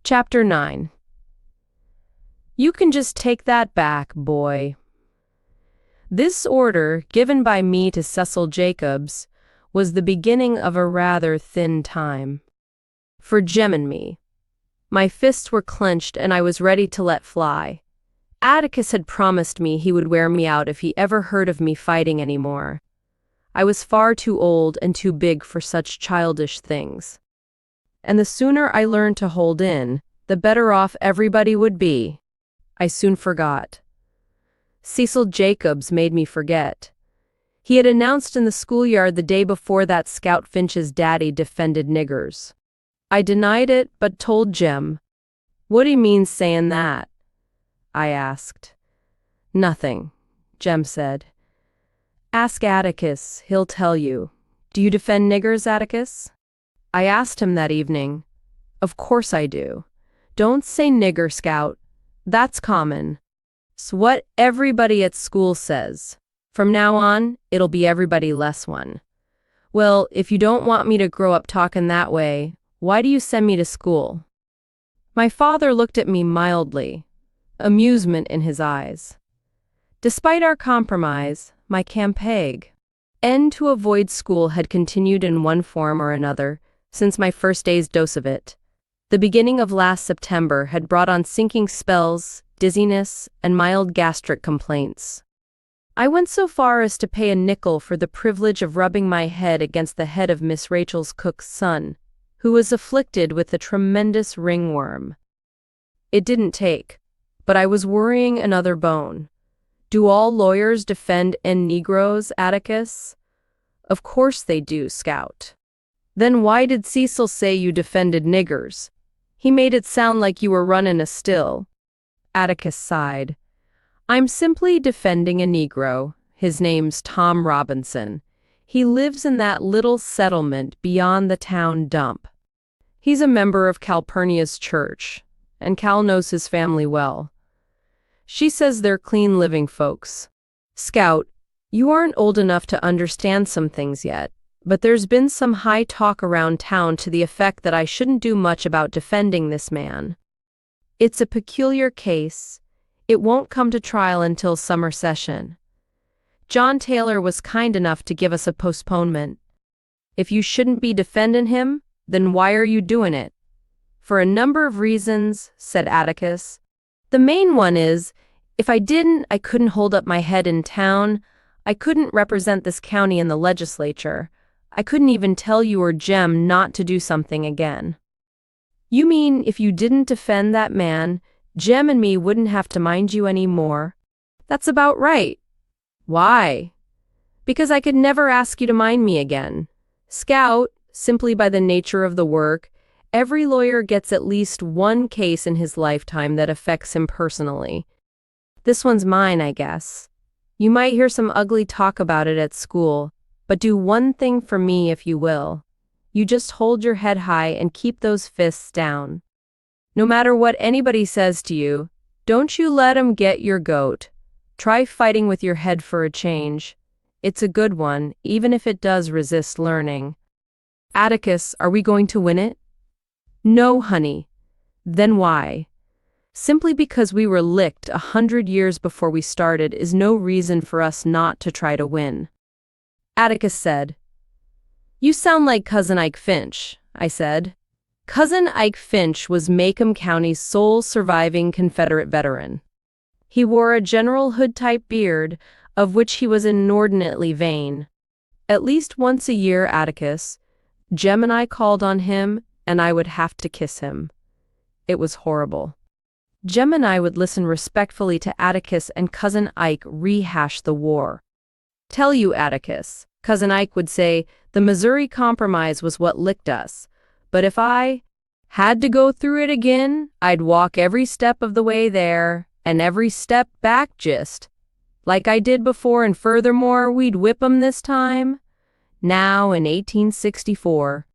Chapter 9. You can just take that back, boy. This order, given by me to Cecil Jacobs, was the beginning of a rather thin time. For Jem and me. My fists were clenched and I was ready to let fly. Atticus had promised me he would wear me out if he ever heard of me fighting anymore. I was far too old and too big for such childish things. And the sooner I learned to hold in, the better off everybody would be. I soon forgot. Cecil Jacobs made me forget. He had announced in the schoolyard the day before that Scout Finch's daddy defended niggers. I denied it, but told Jem. "What do you mean saying that?" I asked. "Nothing," Jem said. "Ask Atticus, he'll tell you. Do you defend niggers, Atticus?" I asked him that evening. "Of course I do. Don't say nigger, Scout. That's common. It's what everybody at school says. From now on, it'll be everybody less one." "Well, if you don't want me to grow up talking that way, why do you send me to school?" My father looked at me mildly, amusement in his eyes. Despite our compromise, my campaign to avoid school had continued in one form or another since my first day's dose of it. The beginning of last September had brought on sinking spells, dizziness, and mild gastric complaints. I went so far as to pay a nickel for the privilege of rubbing my head against the head of Miss Rachel's cook's son, who was afflicted with a tremendous ringworm. It didn't take, but I was worrying another bone. Do all lawyers defend Negroes, Atticus? Of course they do, Scout. Then why did Cecil say you defended niggers? He made it sound like you were running a still. Atticus sighed. "I'm simply defending a Negro. His name's Tom Robinson. He lives in that little settlement beyond the town dump. He's a member of Calpurnia's church, and Cal knows his family well. She says they're clean-living folks. Scout, you aren't old enough to understand some things yet, but there's been some high talk around town to the effect that I shouldn't do much about defending this man. It's a peculiar case. It won't come to trial until summer session. John Taylor was kind enough to give us a postponement. If you shouldn't be defending him, then why are you doing it?" "For a number of reasons," said Atticus. "The main one is, if I didn't, I couldn't hold up my head in town. I couldn't represent this county in the legislature. I couldn't even tell you or Jem not to do something again." "You mean if you didn't defend that man, Jem and me wouldn't have to mind you any more?" "That's about right." "Why?" "Because I could never ask you to mind me again. Scout, simply by the nature of the work, every lawyer gets at least one case in his lifetime that affects him personally. This one's mine, I guess. You might hear some ugly talk about it at school, but do one thing for me if you will. You just hold your head high and keep those fists down. No matter what anybody says to you, don't you let 'em get your goat. Try fighting with your head for a change. It's a good one, even if it does resist learning." "Atticus, are we going to win it?" "No, honey." "Then why?" "Simply because we were licked 100 years before we started is no reason for us not to try to win." Atticus said. "You sound like Cousin Ike Finch," I said. Cousin Ike Finch was Macomb County's sole surviving Confederate veteran. He wore a General Hood-type beard, of which he was inordinately vain. At least once a year, Atticus, Jem and I called on him, and I would have to kiss him. It was horrible. Jem and I would listen respectfully to Atticus and Cousin Ike rehash the war. "Tell you, Atticus," Cousin Ike would say, "the Missouri Compromise was what licked us. But if I had to go through it again, I'd walk every step of the way there, and every step back just like I did before, and furthermore, we'd whip 'em this time." Now in 1864.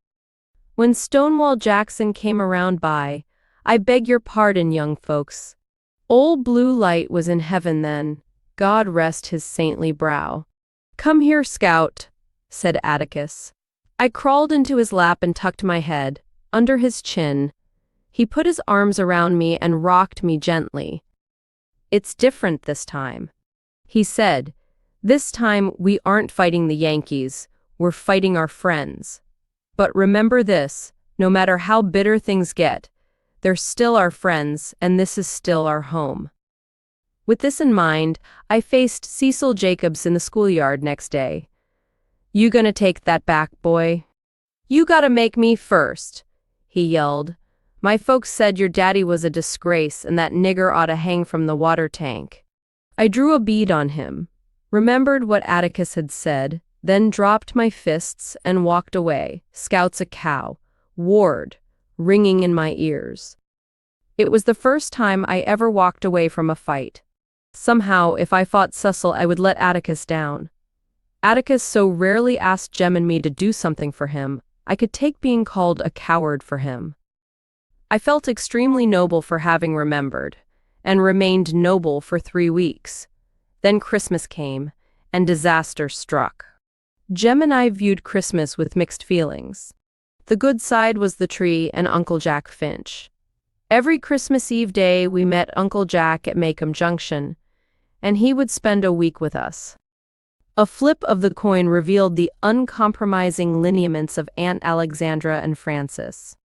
When Stonewall Jackson came around by, I beg your pardon, young folks. Old Blue Light was in heaven then, God rest his saintly brow. "Come here, Scout," said Atticus. I crawled into his lap and tucked my head under his chin. He put his arms around me and rocked me gently. "It's different this time," he said. "This time we aren't fighting the Yankees, we're fighting our friends. But remember this, no matter how bitter things get, they're still our friends and this is still our home." With this in mind, I faced Cecil Jacobs in the schoolyard next day. "You gonna take that back, boy?" "You gotta make me first," he yelled. "My folks said your daddy was a disgrace and that nigger ought to hang from the water tank." I drew a bead on him, remembered what Atticus had said, then dropped my fists and walked away, "Scout's a cow, Ward," ringing in my ears. It was the first time I ever walked away from a fight. Somehow, if I fought Cecil, I would let Atticus down. Atticus so rarely asked Jem and me to do something for him, I could take being called a coward for him. I felt extremely noble for having remembered, and remained noble for 3 weeks. Then Christmas came, and disaster struck. Jem and I viewed Christmas with mixed feelings. The good side was the tree and Uncle Jack Finch. Every Christmas Eve day we met Uncle Jack at Maycomb Junction, and he would spend a week with us. A flip of the coin revealed the uncompromising lineaments of Aunt Alexandra and Francis.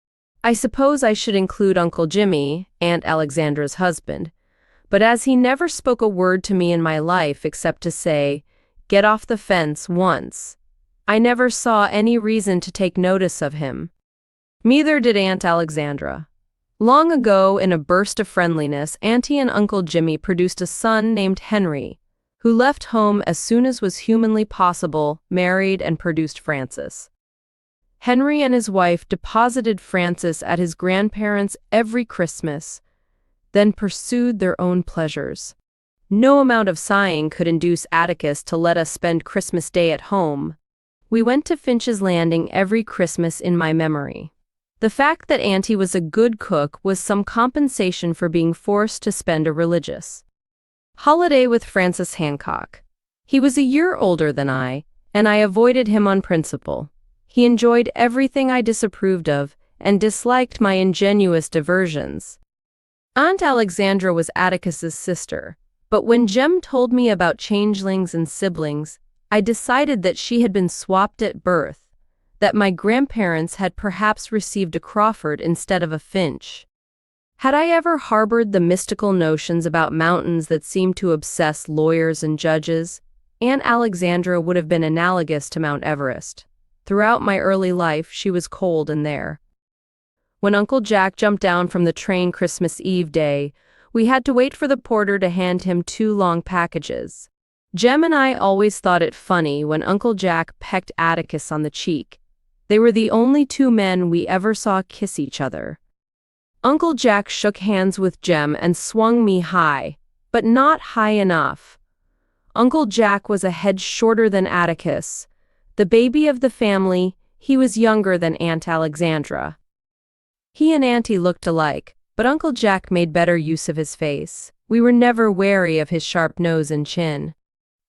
I suppose I should include Uncle Jimmy, Aunt Alexandra's husband, but as he never spoke a word to me in my life except to say, "Get off the fence," once, I never saw any reason to take notice of him. Neither did Aunt Alexandra. Long ago, in a burst of friendliness, Auntie and Uncle Jimmy produced a son named Henry, who left home as soon as was humanly possible, married, and produced Francis. Henry and his wife deposited Francis at his grandparents' every Christmas, then pursued their own pleasures. No amount of sighing could induce Atticus to let us spend Christmas Day at home. We went to Finch's Landing every Christmas in my memory. The fact that Auntie was a good cook was some compensation for being forced to spend a religious holiday with Francis Hancock. He was a year older than I, and I avoided him on principle. He enjoyed everything I disapproved of, and disliked my ingenuous diversions. Aunt Alexandra was Atticus's sister, but when Jem told me about changelings and siblings, I decided that she had been swapped at birth, that my grandparents had perhaps received a Crawford instead of a Finch. Had I ever harbored the mystical notions about mountains that seemed to obsess lawyers and judges, Aunt Alexandra would have been analogous to Mount Everest. Throughout my early life, she was cold and there. When Uncle Jack jumped down from the train Christmas Eve day, we had to wait for the porter to hand him 2 long packages. Jem and I always thought it funny when Uncle Jack pecked Atticus on the cheek. They were the only 2 men we ever saw kiss each other. Uncle Jack shook hands with Jem and swung me high, but not high enough. Uncle Jack was a head shorter than Atticus. The baby of the family, he was younger than Aunt Alexandra. He and Auntie looked alike, but Uncle Jack made better use of his face. We were never wary of his sharp nose and chin.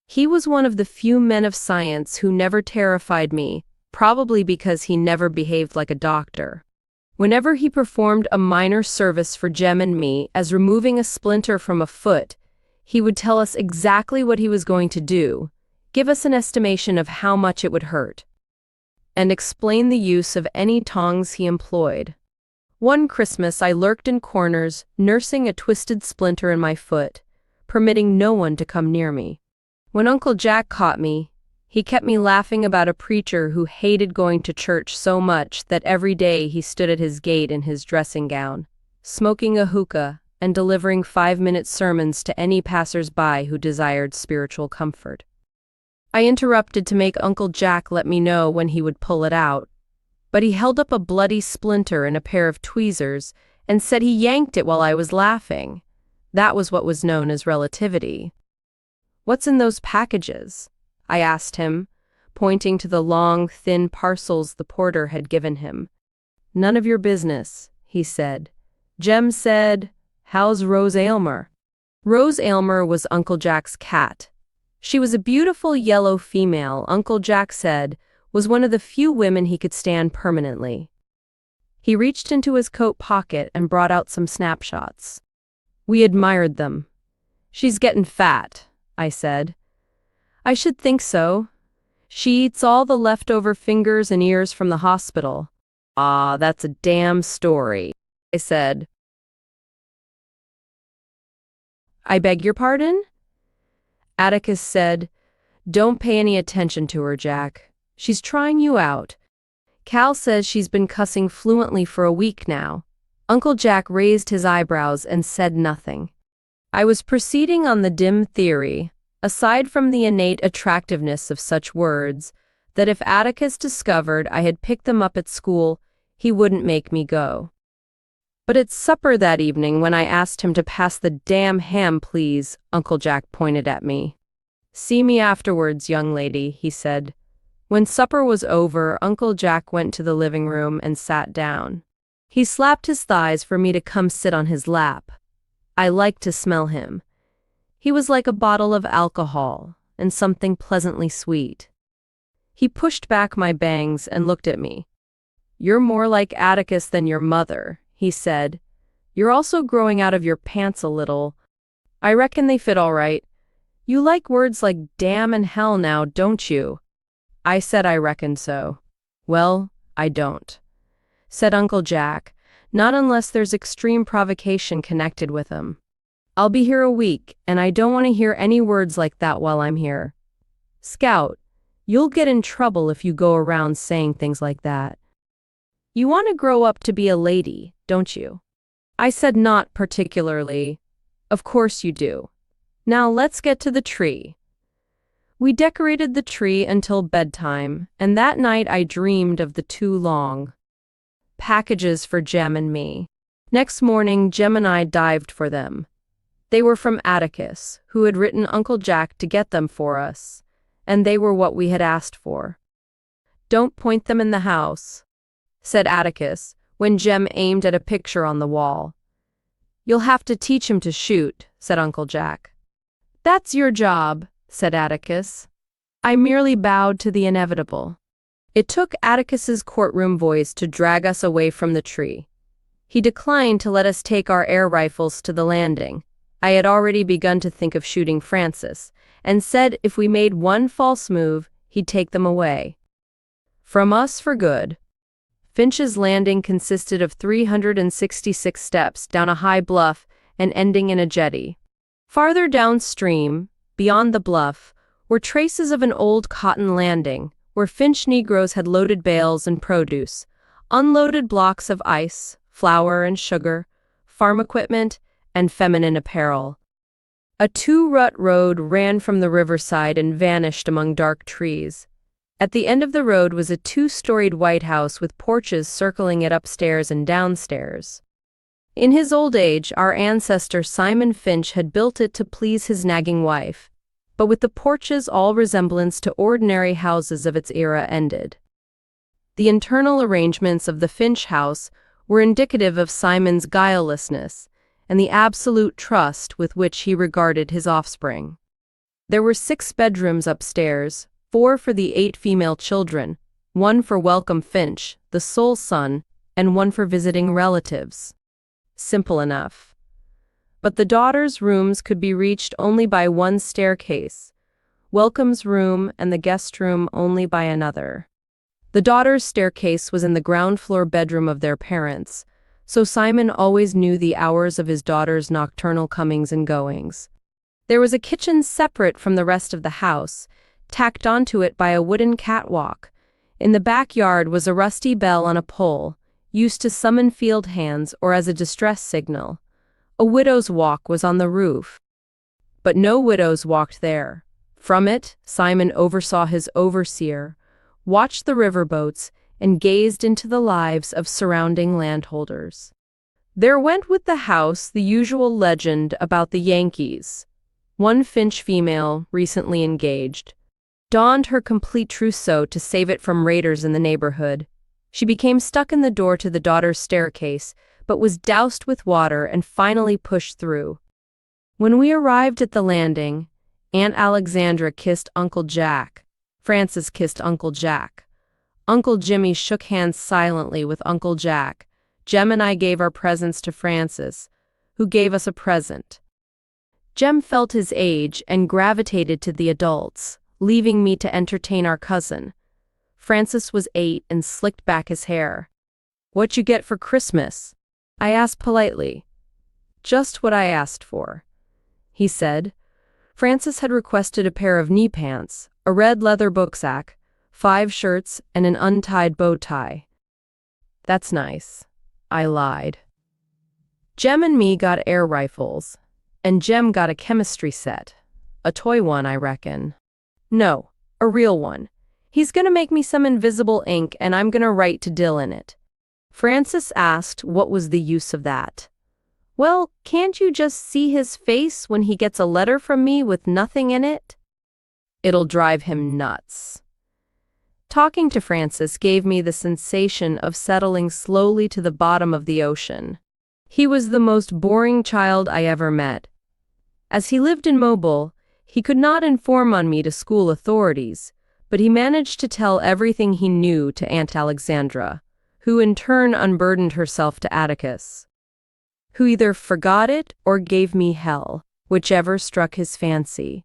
He was one of the few men of science who never terrified me, probably because he never behaved like a doctor. Whenever he performed a minor service for Jem and me, as removing a splinter from a foot, he would tell us exactly what he was going to do, give us an estimation of how much it would hurt, and explain the use of any tongs he employed. One Christmas I lurked in corners, nursing a twisted splinter in my foot, permitting no one to come near me. When Uncle Jack caught me, he kept me laughing about a preacher who hated going to church so much that every day he stood at his gate in his dressing gown, smoking a hookah and delivering 5-minute sermons to any passers-by who desired spiritual comfort. I interrupted to make Uncle Jack let me know when he would pull it out, but he held up a bloody splinter and a pair of tweezers and said he yanked it while I was laughing. That was what was known as relativity. "What's in those packages?" I asked him, pointing to the long, thin parcels the porter had given him. "None of your business," he said. Jem said, "How's Rose Aylmer?" Rose Aylmer was Uncle Jack's cat. She was a beautiful yellow female, Uncle Jack said, was one of the few women he could stand permanently. He reached into his coat pocket and brought out some snapshots. We admired them. "She's getting fat," I said. "I should think so. She eats all the leftover fingers and ears from the hospital." "Ah, that's a damn story," I said. "I beg your pardon?" Atticus said, "Don't pay any attention to her, Jack. She's trying you out. Cal says she's been cussing fluently for a week now." Uncle Jack raised his eyebrows and said nothing. I was proceeding on the dim theory, aside from the innate attractiveness of such words, that if Atticus discovered I had picked them up at school, he wouldn't make me go. But at supper that evening, when I asked him to pass the damn ham, please, Uncle Jack pointed at me. "See me afterwards, young lady," he said. When supper was over, Uncle Jack went to the living room and sat down. He slapped his thighs for me to come sit on his lap. I liked to smell him. He was like a bottle of alcohol and something pleasantly sweet. He pushed back my bangs and looked at me. "You're more like Atticus than your mother," he said. "You're also growing out of your pants a little. I reckon they fit all right. You like words like damn and hell now, don't you?" I said I reckoned so. "Well, I don't," said Uncle Jack, "not unless there's extreme provocation connected with them. I'll be here a week, and I don't want to hear any words like that while I'm here. Scout, you'll get in trouble if you go around saying things like that. You want to grow up to be a lady, don't you?" I said not particularly. "Of course you do. Now let's get to the tree." We decorated the tree until bedtime, and that night I dreamed of the 2 long packages for Jem and me. Next morning, Jem and I dived for them. They were from Atticus, who had written Uncle Jack to get them for us, and they were what we had asked for. "Don't point them in the house," said Atticus, when Jem aimed at a picture on the wall. "You'll have to teach him to shoot," said Uncle Jack. "That's your job," said Atticus. I merely bowed to the inevitable. It took Atticus's courtroom voice to drag us away from the tree. He declined to let us take our air rifles to the landing. I had already begun to think of shooting Francis, and said if we made one false move, he'd take them away from us for good. Finch's Landing consisted of 366 steps down a high bluff and ending in a jetty. Farther downstream, beyond the bluff, were traces of an old cotton landing, where Finch Negroes had loaded bales and produce, unloaded blocks of ice, flour and sugar, farm equipment, and feminine apparel. A 2-rut road ran from the riverside and vanished among dark trees. At the end of the road was a 2-storied white house with porches circling it upstairs and downstairs. In his old age, our ancestor Simon Finch had built it to please his nagging wife, but with the porches all resemblance to ordinary houses of its era ended. The internal arrangements of the Finch house were indicative of Simon's guilelessness and the absolute trust with which he regarded his offspring. There were 6 bedrooms upstairs, 4 for the 8 female children, 1 for Welcome Finch, the sole son, and 1 for visiting relatives. Simple enough. But the daughters' rooms could be reached only by one staircase, Welcome's room and the guest room only by another. The daughters' staircase was in the ground floor bedroom of their parents, so Simon always knew the hours of his daughters' nocturnal comings and goings. There was a kitchen separate from the rest of the house, tacked onto it by a wooden catwalk. In the backyard was a rusty bell on a pole, used to summon field hands or as a distress signal. A widow's walk was on the roof. But no widows walked there. From it, Simon oversaw his overseer, watched the riverboats, and gazed into the lives of surrounding landholders. There went with the house the usual legend about the Yankees. One Finch female, recently engaged, donned her complete trousseau to save it from raiders in the neighborhood. She became stuck in the door to the daughter's staircase, but was doused with water and finally pushed through. When we arrived at the landing, Aunt Alexandra kissed Uncle Jack. Francis kissed Uncle Jack. Uncle Jimmy shook hands silently with Uncle Jack, Jem and I gave our presents to Francis, who gave us a present. Jem felt his age and gravitated to the adults, leaving me to entertain our cousin. Francis was 8 and slicked back his hair. "What you get for Christmas?" I asked politely. "Just what I asked for," he said. Francis had requested a pair of knee pants, a red leather booksack, 5 shirts, and an untied bow tie. "That's nice," I lied. Jem and me got air rifles, and Jem got a chemistry set. A toy one, I reckon. No, a real one. He's gonna make me some invisible ink and I'm gonna write to Dill in it. Francis asked what was the use of that. "Well, can't you just see his face when he gets a letter from me with nothing in it?" "It'll drive him nuts." Talking to Francis gave me the sensation of settling slowly to the bottom of the ocean. He was the most boring child I ever met. As he lived in Mobile, he could not inform on me to school authorities, but he managed to tell everything he knew to Aunt Alexandra, who in turn unburdened herself to Atticus, who either forgot it or gave me hell, whichever struck his fancy.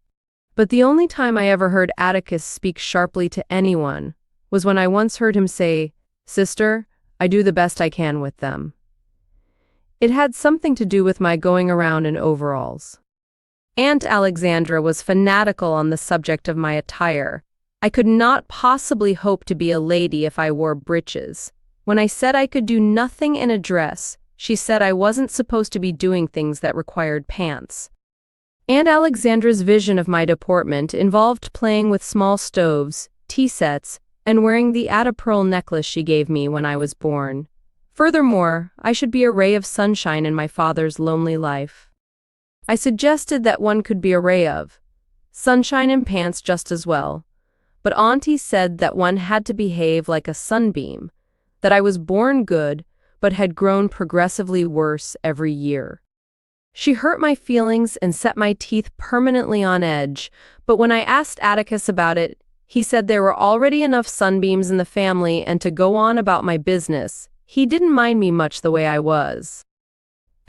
But the only time I ever heard Atticus speak sharply to anyone was when I once heard him say, "Sister, I do the best I can with them." It had something to do with my going around in overalls. Aunt Alexandra was fanatical on the subject of my attire. I could not possibly hope to be a lady if I wore breeches. When I said I could do nothing in a dress, she said I wasn't supposed to be doing things that required pants. Aunt Alexandra's vision of my deportment involved playing with small stoves, tea sets, and wearing the Ada pearl necklace she gave me when I was born. Furthermore, I should be a ray of sunshine in my father's lonely life. I suggested that one could be a ray of sunshine in pants just as well, but Auntie said that one had to behave like a sunbeam, that I was born good but had grown progressively worse every year. She hurt my feelings and set my teeth permanently on edge, but when I asked Atticus about it, he said there were already enough sunbeams in the family and to go on about my business. He didn't mind me much the way I was.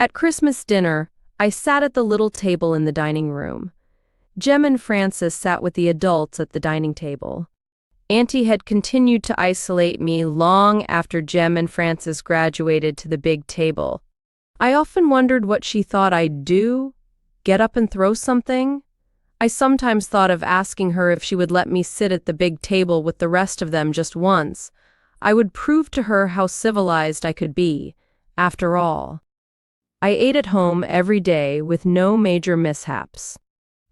At Christmas dinner, I sat at the little table in the dining room. Jem and Francis sat with the adults at the dining table. Auntie had continued to isolate me long after Jem and Francis graduated to the big table. I often wondered what she thought I'd do. Get up and throw something? I sometimes thought of asking her if she would let me sit at the big table with the rest of them just once. I would prove to her how civilized I could be, after all. I ate at home every day with no major mishaps.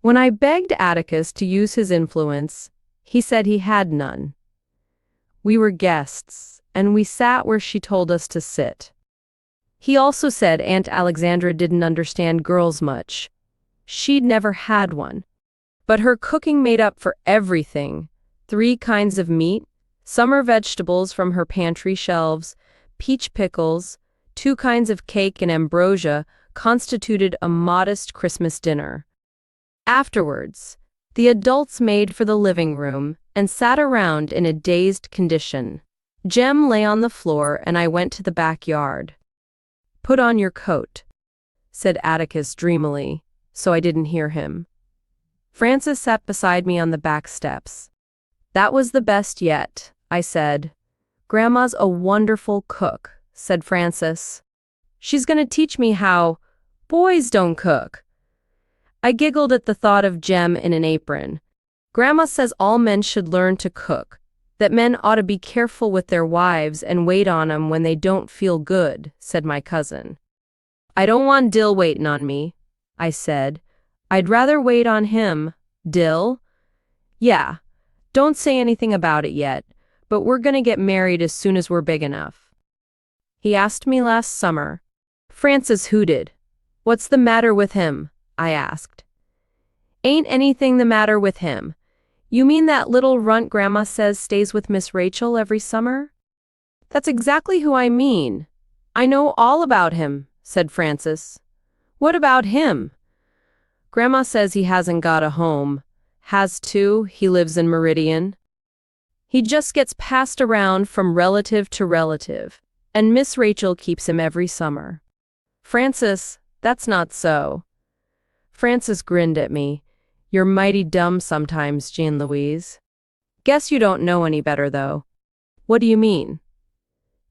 When I begged Atticus to use his influence, he said he had none. We were guests, and we sat where she told us to sit. He also said Aunt Alexandra didn't understand girls much. She'd never had one. But her cooking made up for everything: 3 kinds of meat, summer vegetables from her pantry shelves, peach pickles, 2 kinds of cake and ambrosia constituted a modest Christmas dinner. Afterwards, the adults made for the living room and sat around in a dazed condition. Jem lay on the floor and I went to the backyard. "Put on your coat," said Atticus dreamily, so I didn't hear him. Francis sat beside me on the back steps. "That was the best yet," I said. "Grandma's a wonderful cook," said Francis. "She's going to teach me how boys don't cook." I giggled at the thought of Jem in an apron. "Grandma says all men should learn to cook, that men ought to be careful with their wives and wait on 'em when they don't feel good," said my cousin. "I don't want Dill waiting on me," I said. "I'd rather wait on him." "Dill?" "Yeah. Don't say anything about it yet, but we're gonna get married as soon as we're big enough. He asked me last summer." Francis hooted. "What's the matter with him?" I asked. "Ain't anything the matter with him. You mean that little runt Grandma says stays with Miss Rachel every summer?" "That's exactly who I mean. I know all about him," said Francis. "What about him?" "Grandma says he hasn't got a home. Has to, he lives in Meridian. He just gets passed around from relative to relative. And Miss Rachel keeps him every summer. Francis, that's not so. Francis grinned at me. You're mighty dumb sometimes, Jean Louise. Guess you don't know any better, though. What do you mean?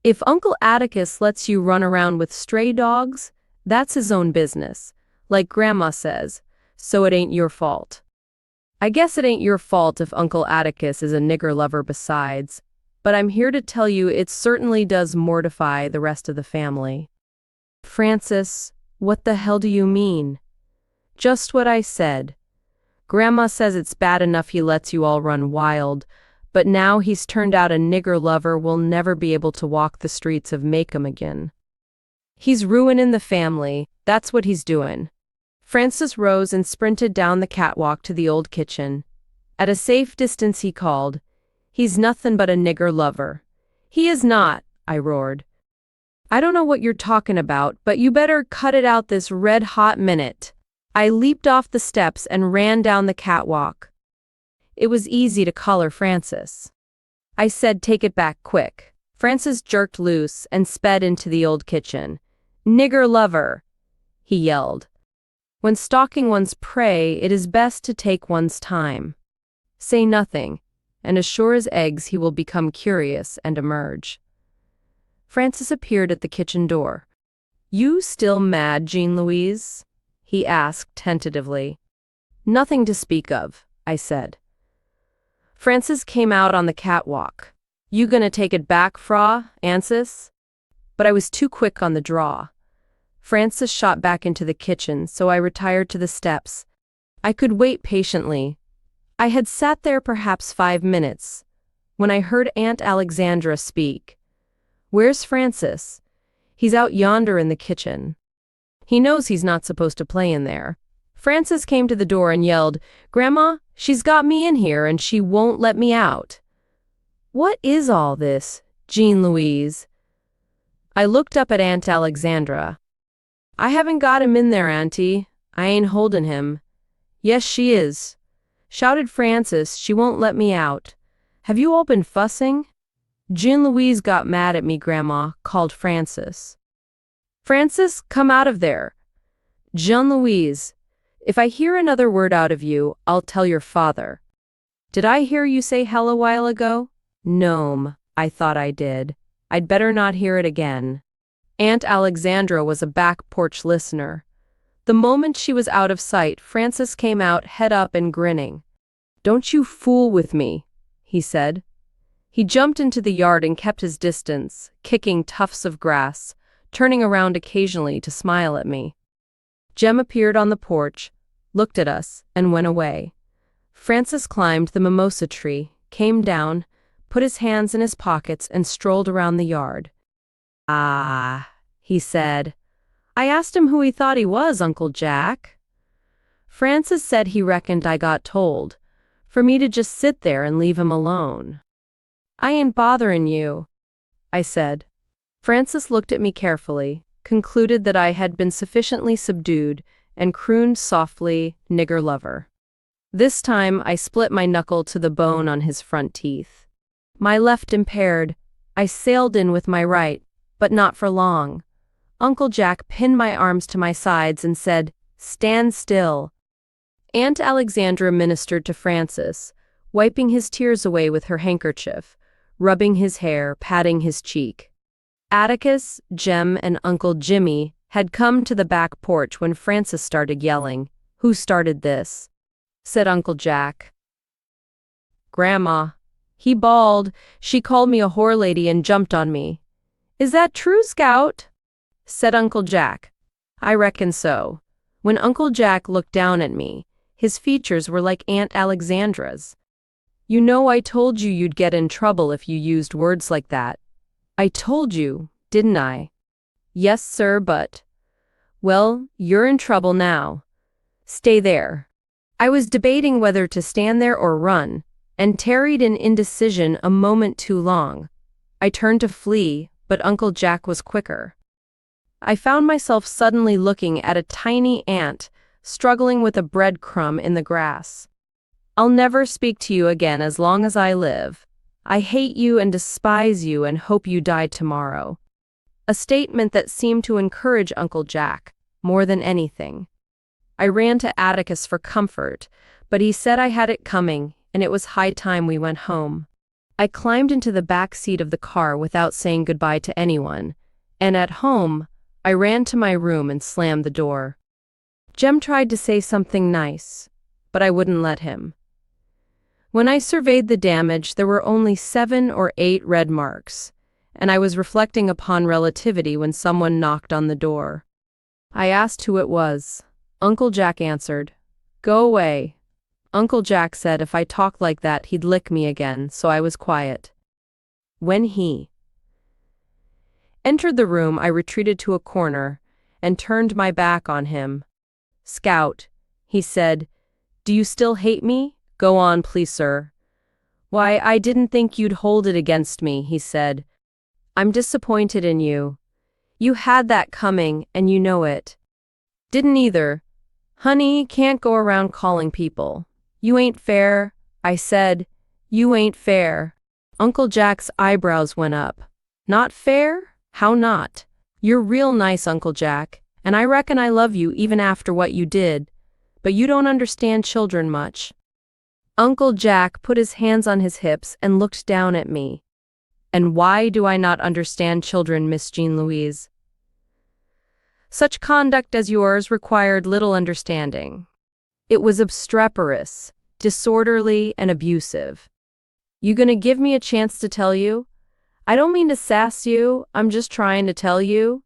If Uncle Atticus lets you run around with stray dogs, that's his own business, like Grandma says, so it ain't your fault. I guess it ain't your fault if Uncle Atticus is a nigger lover besides, but I'm here to tell you it certainly does mortify the rest of the family. Francis, what the hell do you mean? Just what I said. Grandma says it's bad enough he lets you all run wild, but now he's turned out a nigger lover we'll never be able to walk the streets of Macomb again. He's ruining the family, that's what he's doing. Francis rose and sprinted down the catwalk to the old kitchen. At a safe distance he called, "He's nothing but a nigger lover." "He is not," I roared. "I don't know what you're talking about, but you better cut it out this red-hot minute." I leaped off the steps and ran down the catwalk. It was easy to collar Francis. I said, "Take it back, quick." Francis jerked loose and sped into the old kitchen. "Nigger lover," he yelled. When stalking one's prey, it is best to take one's time. Say nothing, and as sure as eggs he will become curious and emerge. Francis appeared at the kitchen door. "You still mad, Jean Louise?" he asked tentatively. "Nothing to speak of," I said. Francis came out on the catwalk. "You gonna take it back, Fra, Ansis?" But I was too quick on the draw. Francis shot back into the kitchen, so I retired to the steps. I could wait patiently. I had sat there perhaps 5 minutes, when I heard Aunt Alexandra speak. "Where's Francis?" "He's out yonder in the kitchen." He knows he's not supposed to play in there. Francis came to the door and yelled, "Grandma, she's got me in here and she won't let me out." "What is all this, Jean Louise?" I looked up at Aunt Alexandra. "I haven't got him in there, Auntie. I ain't holding him." "Yes, she is," shouted Francis. "She won't let me out. Have you all been fussing?" "Jean Louise got mad at me, Grandma," called Francis. "Francis, come out of there." "Jean Louise, if I hear another word out of you, I'll tell your father." "Did I hear you say hell a while ago?" "No'm, I thought I did. I'd better not hear it again." Aunt Alexandra was a back porch listener. The moment she was out of sight, Francis came out head up and grinning. "Don't you fool with me," he said. He jumped into the yard and kept his distance, kicking tufts of grass, turning around occasionally to smile at me. Jem appeared on the porch, looked at us, and went away. Francis climbed the mimosa tree, came down, put his hands in his pockets, and strolled around the yard. "Ah," he said. "I asked him who he thought he was, Uncle Jack." Francis said he reckoned I got told, for me to just sit there and leave him alone. "I ain't bothering you," I said. Francis looked at me carefully, concluded that I had been sufficiently subdued, and crooned softly, "Nigger lover." This time I split my knuckle to the bone on his front teeth. My left impaired, I sailed in with my right, but not for long. Uncle Jack pinned my arms to my sides and said, "Stand still." Aunt Alexandra ministered to Francis, wiping his tears away with her handkerchief, rubbing his hair, patting his cheek. Atticus, Jem, and Uncle Jimmy had come to the back porch when Francis started yelling. "Who started this?" said Uncle Jack. "Grandma," he bawled. "She called me a whore lady and jumped on me." "Is that true, Scout?" said Uncle Jack. "I reckon so." When Uncle Jack looked down at me, his features were like Aunt Alexandra's. "You know I told you you'd get in trouble if you used words like that." "I told you, didn't I?" "Yes, sir, but—" "Well, you're in trouble now. Stay there." I was debating whether to stand there or run, and tarried in indecision a moment too long. I turned to flee, but Uncle Jack was quicker. I found myself suddenly looking at a tiny ant struggling with a breadcrumb in the grass. "I'll never speak to you again as long as I live. I hate you and despise you and hope you die tomorrow." a statement that seemed to encourage Uncle Jack more than anything. I ran to Atticus for comfort, but he said I had it coming, and it was high time we went home. I climbed into the back seat of the car without saying goodbye to anyone, and at home, I ran to my room and slammed the door. Jem tried to say something nice, but I wouldn't let him. When I surveyed the damage, there were only 7 or 8 red marks, and I was reflecting upon relativity when someone knocked on the door. I asked who it was. Uncle Jack answered. "Go away." Uncle Jack said if I talked like that, he'd lick me again, so I was quiet. When he entered the room, I retreated to a corner and turned my back on him. "Scout," he said, "do you still hate me? Go on, please, sir." "Why, I didn't think you'd hold it against me," he said. "I'm disappointed in you. You had that coming, and you know it." "Didn't either. Honey, can't go around calling people. You ain't fair," I said. "You ain't fair." Uncle Jack's eyebrows went up. "Not fair? How not? You're real nice, Uncle Jack, and I reckon I love you even after what you did, but you don't understand children much." Uncle Jack put his hands on his hips and looked down at me. "And why do I not understand children, Miss Jean Louise? Such conduct as yours required little understanding. It was obstreperous, disorderly, and abusive. You gonna give me a chance to tell you? I don't mean to sass you, I'm just trying to tell you."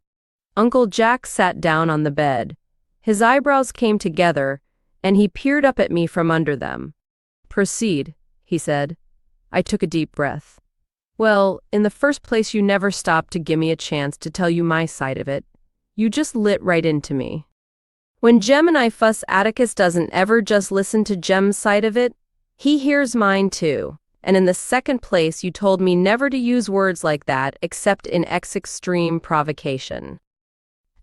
Uncle Jack sat down on the bed. His eyebrows came together, and he peered up at me from under them. "Proceed," he said. I took a deep breath. "Well, in the first place, you never stopped to give me a chance to tell you my side of it. You just lit right into me. When Jem and I fuss, Atticus doesn't ever just listen to Jem's side of it. He hears mine too. And in the second place, you told me never to use words like that except in extreme provocation.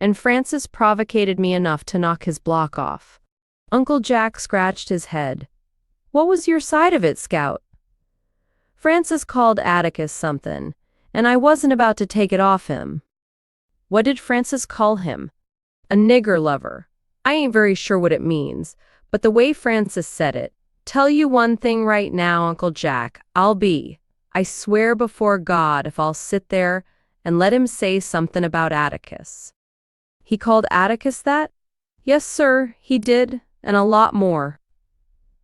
And Francis provocated me enough to knock his block off." Uncle Jack scratched his head. "What was your side of it, Scout?" "Francis called Atticus something, and I wasn't about to take it off him." "What did Francis call him?" "A nigger lover. I ain't very sure what it means, but the way Francis said it. Tell you one thing right now, Uncle Jack, I swear before God if I'll sit there and let him say something about Atticus." "He called Atticus that?" "Yes, sir, he did, and a lot more.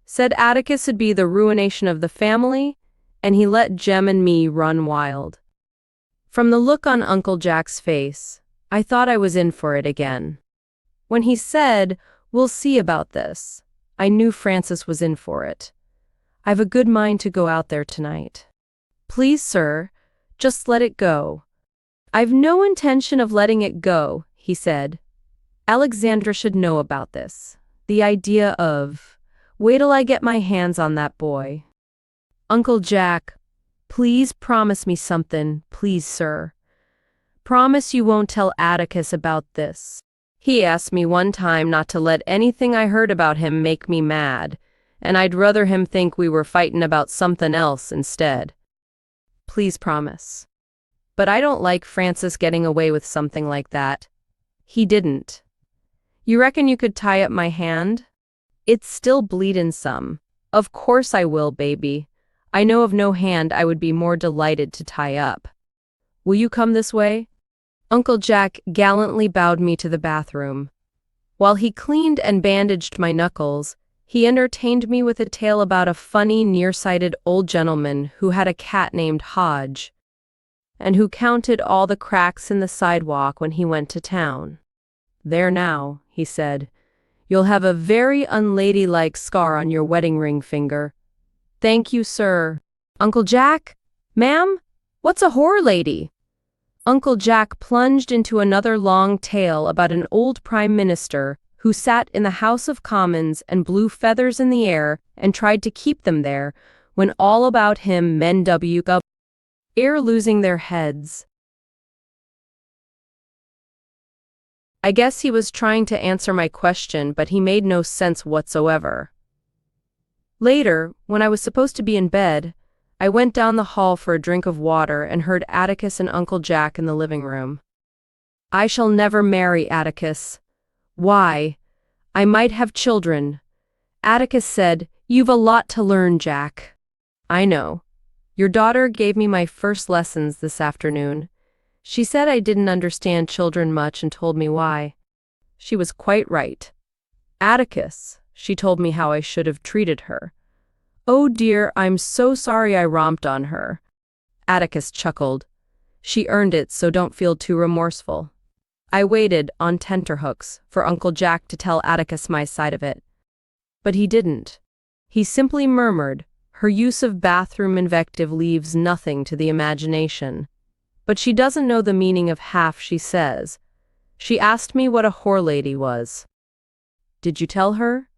Said Atticus would be the ruination of the family, and he let Jem and me run wild." From the look on Uncle Jack's face, I thought I was in for it again. When he said, "We'll see about this," I knew Francis was in for it. "I've a good mind to go out there tonight." "Please, sir, just let it go." "I've no intention of letting it go," he said. "Alexandra should know about this. The idea of, wait till I get my hands on that boy." "Uncle Jack, please promise me something, please, sir. Promise you won't tell Atticus about this. He asked me one time not to let anything I heard about him make me mad, and I'd rather him think we were fighting about something else instead. Please promise." "But I don't like Francis getting away with something like that." "He didn't. You reckon you could tie up my hand?" "It's still bleedin' some." "Of course I will, baby. I know of no hand I would be more delighted to tie up. Will you come this way?" Uncle Jack gallantly bowed me to the bathroom. While he cleaned and bandaged my knuckles, he entertained me with a tale about a funny, nearsighted old gentleman who had a cat named Hodge, and who counted all the cracks in the sidewalk when he went to town. "There now," he said, "you'll have a very unladylike scar on your wedding ring finger." "Thank you, sir." "Uncle Jack? Ma'am? What's a whore lady?" Uncle Jack plunged into another long tale about an old prime minister who sat in the House of Commons and blew feathers in the air and tried to keep them there, when all about him men were losing their heads. I guess he was trying to answer my question, but he made no sense whatsoever. Later, when I was supposed to be in bed, I went down the hall for a drink of water and heard Atticus and Uncle Jack in the living room. I shall never marry Atticus. Why? I might have children. Atticus said, "You've a lot to learn, Jack." I know. Your daughter gave me my first lessons this afternoon. She said I didn't understand children much and told me why. She was quite right. Atticus, she told me how I should have treated her. Oh dear, I'm so sorry I romped on her. Atticus chuckled. She earned it, so don't feel too remorseful. I waited, on tenterhooks, for Uncle Jack to tell Atticus my side of it. But he didn't. He simply murmured, "Her use of bathroom invective leaves nothing to the imagination. But she doesn't know the meaning of half she says. She asked me what a whore lady was." Did you tell her?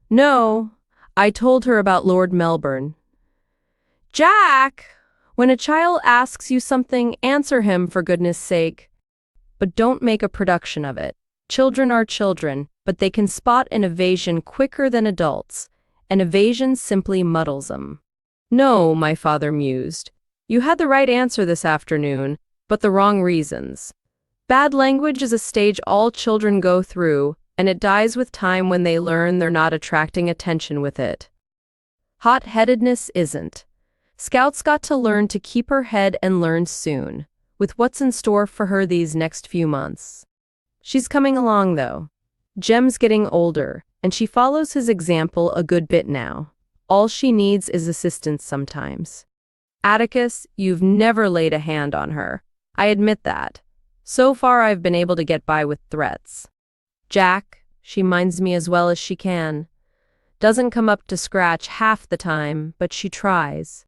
No, I told her about Lord Melbourne. Jack! When a child asks you something, answer him for goodness sake. But don't make a production of it. Children are children, but they can spot an evasion quicker than adults, and evasion simply muddles them. No, my father mused. You had the right answer this afternoon, but the wrong reasons. Bad language is a stage all children go through, and it dies with time when they learn they're not attracting attention with it. Hot-headedness isn't. Scout's got to learn to keep her head and learn soon, with what's in store for her these next few months. She's coming along, though. Jem's getting older, and she follows his example a good bit now. All she needs is assistance sometimes. Atticus, you've never laid a hand on her. I admit that. So far I've been able to get by with threats. Jack, she minds me as well as she can. Doesn't come up to scratch half the time, but she tries.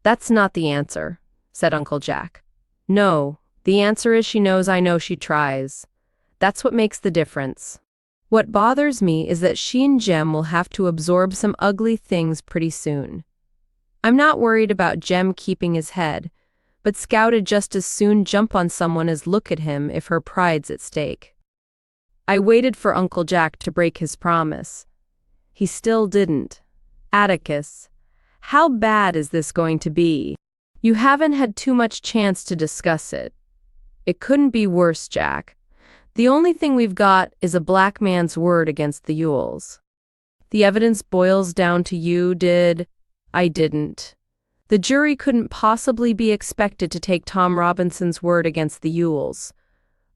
That's not the answer, said Uncle Jack. No, the answer is she knows I know she tries. That's what makes the difference. What bothers me is that she and Jem will have to absorb some ugly things pretty soon. I'm not worried about Jem keeping his head, but Scout'd just as soon jump on someone as look at him if her pride's at stake. I waited for Uncle Jack to break his promise. He still didn't. Atticus, how bad is this going to be? You haven't had too much chance to discuss it. It couldn't be worse, Jack. The only thing we've got is a black man's word against the Yules. The evidence boils down to you did. I didn't. The jury couldn't possibly be expected to take Tom Robinson's word against the Yules.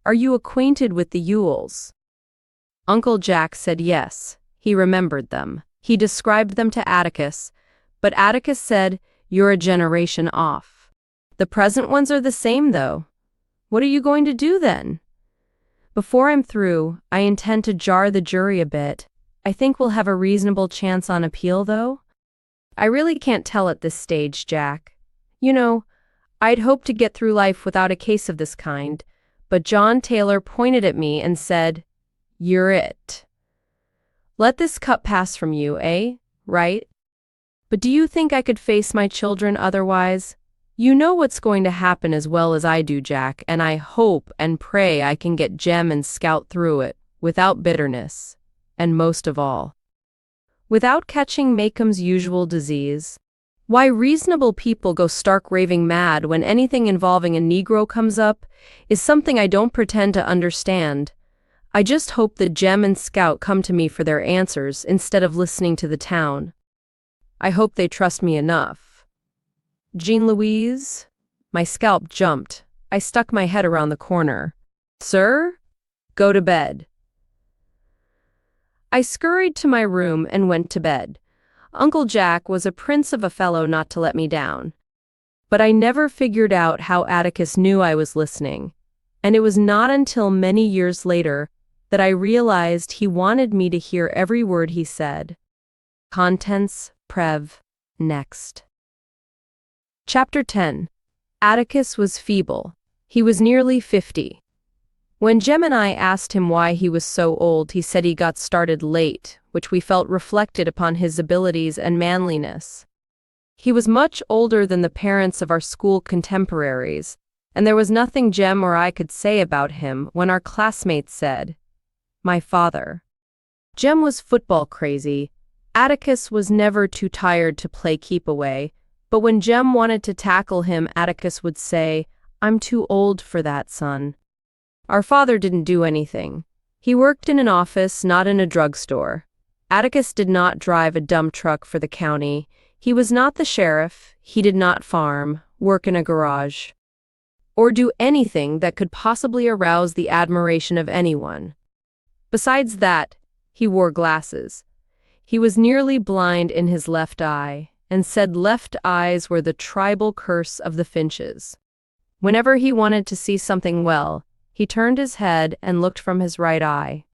Are you acquainted with the Yules? Uncle Jack said yes. He remembered them. He described them to Atticus, but Atticus said, "You're a generation off. The present ones are the same, though. What are you going to do then?" Before I'm through, I intend to jar the jury a bit. I think we'll have a reasonable chance on appeal, though. I really can't tell at this stage, Jack. You know, I'd hoped to get through life without a case of this kind, but John Taylor pointed at me and said, "You're it. Let this cup pass from you, eh? Right? But do you think I could face my children otherwise? You know what's going to happen as well as I do, Jack, and I hope and pray I can get Jem and Scout through it, without bitterness, and most of all, without catching Macomb's usual disease. Why reasonable people go stark raving mad when anything involving a Negro comes up is something I don't pretend to understand. I just hope that Jem and Scout come to me for their answers instead of listening to the town. I hope they trust me enough. Jean Louise? My scalp jumped. I stuck my head around the corner. Sir? Go to bed. I scurried to my room and went to bed. Uncle Jack was a prince of a fellow not to let me down. But I never figured out how Atticus knew I was listening, and it was not until many years later that I realized he wanted me to hear every word he said. Contents, Prev, next. Chapter 10. Atticus was feeble. He was nearly 50. When Jem and I asked him why he was so old, he said he got started late, which we felt reflected upon his abilities and manliness. He was much older than the parents of our school contemporaries, and there was nothing Jem or I could say about him when our classmates said, "My father." Jem was football crazy. Atticus was never too tired to play keep away, but when Jem wanted to tackle him, Atticus would say, "I'm too old for that, son." Our father didn't do anything. He worked in an office, not in a drugstore. Atticus did not drive a dump truck for the county. He was not the sheriff. He did not farm, work in a garage, or do anything that could possibly arouse the admiration of anyone. Besides that, he wore glasses. He was nearly blind in his left eye, and said left eyes were the tribal curse of the Finches. Whenever he wanted to see something well, he turned his head and looked from his right eye.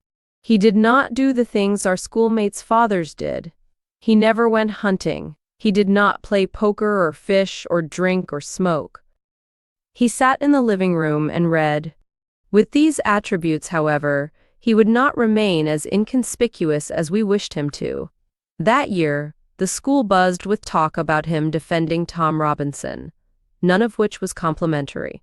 He did not do the things our schoolmates' fathers did. He never went hunting. He did not play poker or fish or drink or smoke. He sat in the living room and read. With these attributes, however, he would not remain as inconspicuous as we wished him to. That year, the school buzzed with talk about him defending Tom Robinson, none of which was complimentary.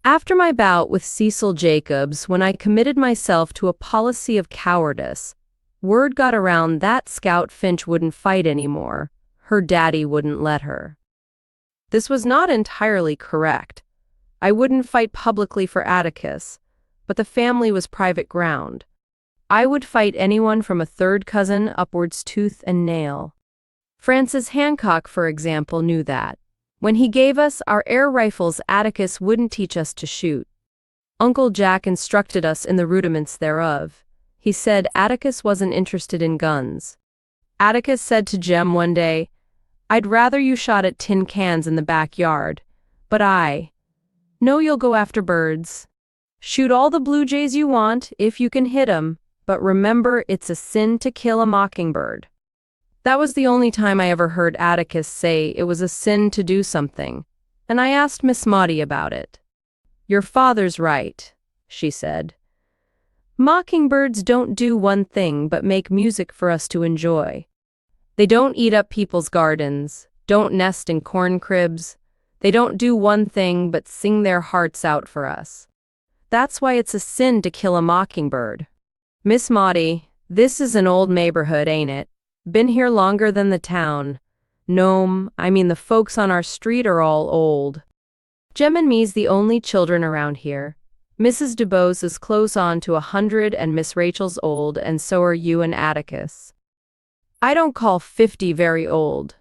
After my bout with Cecil Jacobs, when I committed myself to a policy of cowardice, word got around that Scout Finch wouldn't fight anymore. Her daddy wouldn't let her. This was not entirely correct. I wouldn't fight publicly for Atticus, but the family was private ground. I would fight anyone from a third cousin upwards tooth and nail. Francis Hancock, for example, knew that. When he gave us our air rifles, Atticus wouldn't teach us to shoot. Uncle Jack instructed us in the rudiments thereof. He said Atticus wasn't interested in guns. Atticus said to Jem one day, "I'd rather you shot at tin cans in the backyard, but know you'll go after birds. Shoot all the blue jays you want if you can hit 'em, but remember it's a sin to kill a mockingbird." That was the only time I ever heard Atticus say it was a sin to do something, and I asked Miss Maudie about it. "Your father's right," she said. "Mockingbirds don't do one thing but make music for us to enjoy. They don't eat up people's gardens, don't nest in corn cribs. They don't do one thing but sing their hearts out for us. That's why it's a sin to kill a mockingbird. Miss Maudie, this is an old neighborhood, ain't it? Been here longer than the town. No'm, I mean the folks on our street are all old. Jem and me's the only children around here. Mrs. DuBose is close on to 100 and Miss Rachel's old, and so are you and Atticus." "I don't call 50 very old,"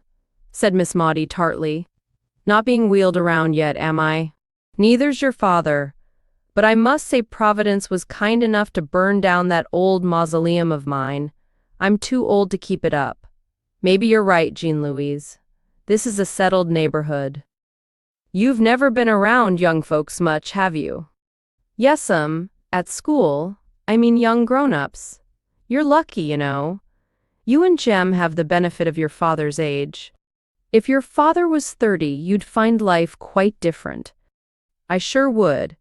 said Miss Maudie tartly. "Not being wheeled around yet, am I? Neither's your father. But I must say Providence was kind enough to burn down that old mausoleum of mine. I'm too old to keep it up. Maybe you're right, Jean Louise. This is a settled neighborhood." "You've never been around young folks much, have you?" "Yes'm, at school. I mean young grown-ups. You're lucky, you know. You and Jem have the benefit of your father's age. If your father was 30, you'd find life quite different." "I sure would.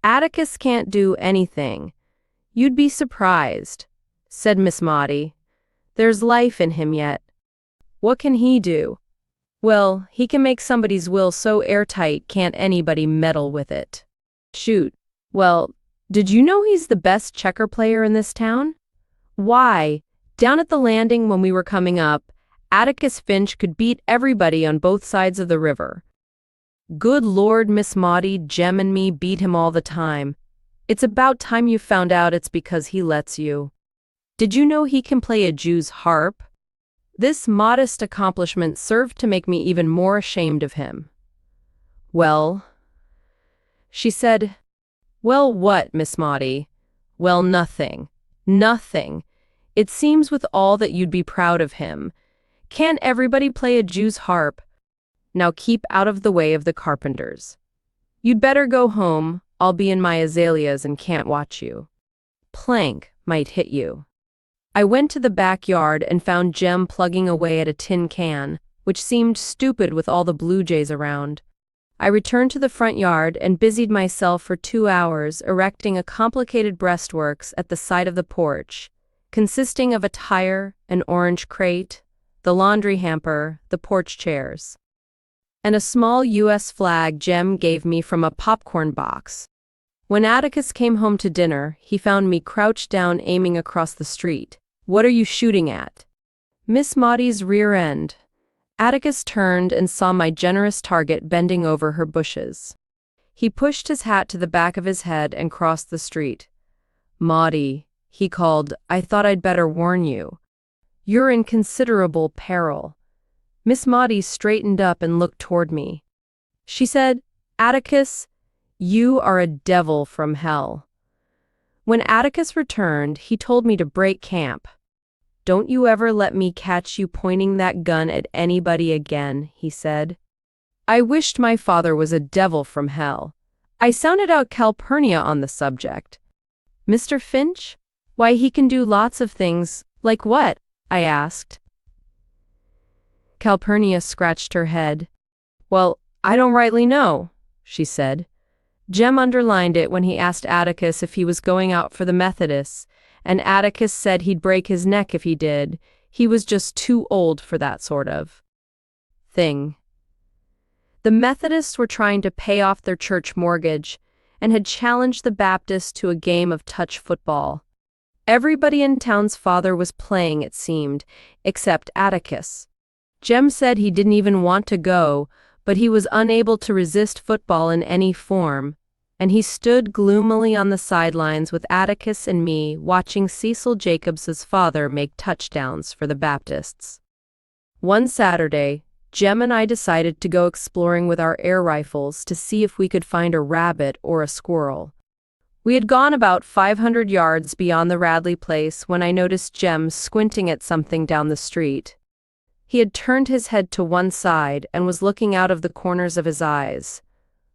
Atticus can't do anything. You'd be surprised," said Miss Maudie. "There's life in him yet." "What can he do?" "Well, he can make somebody's will so airtight can't anybody meddle with it." "Shoot. Well, did you know he's the best checker player in this town? Why, down at the landing when we were coming up, Atticus Finch could beat everybody on both sides of the river." "Good Lord, Miss Maudie, Jem and me beat him all the time. It's about time you found out it's because he lets you. Did you know he can play a Jew's harp?" This modest accomplishment served to make me even more ashamed of him. "Well," she said. "Well, what, Miss Maudie?" "Well, nothing. Nothing. It seems with all that you'd be proud of him. Can't everybody play a Jew's harp? Now keep out of the way of the carpenters. You'd better go home. I'll be in my azaleas and can't watch you. Plank might hit you." I went to the backyard and found Jem plugging away at a tin can, which seemed stupid with all the blue jays around. I returned to the front yard and busied myself for 2 hours erecting a complicated breastworks at the side of the porch, consisting of a tire, an orange crate, the laundry hamper, the porch chairs, and a small U.S. flag Jem gave me from a popcorn box. When Atticus came home to dinner, he found me crouched down aiming across the street. "What are you shooting at?" "Miss Maudie's rear end." Atticus turned and saw my generous target bending over her bushes. He pushed his hat to the back of his head and crossed the street. "Maudie," he called, "I thought I'd better warn you. You're in considerable peril." Miss Maudie straightened up and looked toward me. She said, "Atticus, you are a devil from hell." When Atticus returned, he told me to break camp. "Don't you ever let me catch you pointing that gun at anybody again," he said. I wished my father was a devil from hell. I sounded out Calpurnia on the subject. "Mr. Finch? Why, he can do lots of things." "Like what?" I asked. Calpurnia scratched her head. "Well, I don't rightly know," she said. Jem underlined it when he asked Atticus if he was going out for the Methodists, and Atticus said he'd break his neck if he did. He was just too old for that sort of thing. The Methodists were trying to pay off their church mortgage and had challenged the Baptists to a game of touch football. Everybody in town's father was playing, it seemed, except Atticus. Jem said he didn't even want to go, but he was unable to resist football in any form, and he stood gloomily on the sidelines with Atticus and me watching Cecil Jacobs's father make touchdowns for the Baptists. One Saturday, Jem and I decided to go exploring with our air rifles to see if we could find a rabbit or a squirrel. We had gone about 500 yards beyond the Radley place when I noticed Jem squinting at something down the street. He had turned his head to one side and was looking out of the corners of his eyes.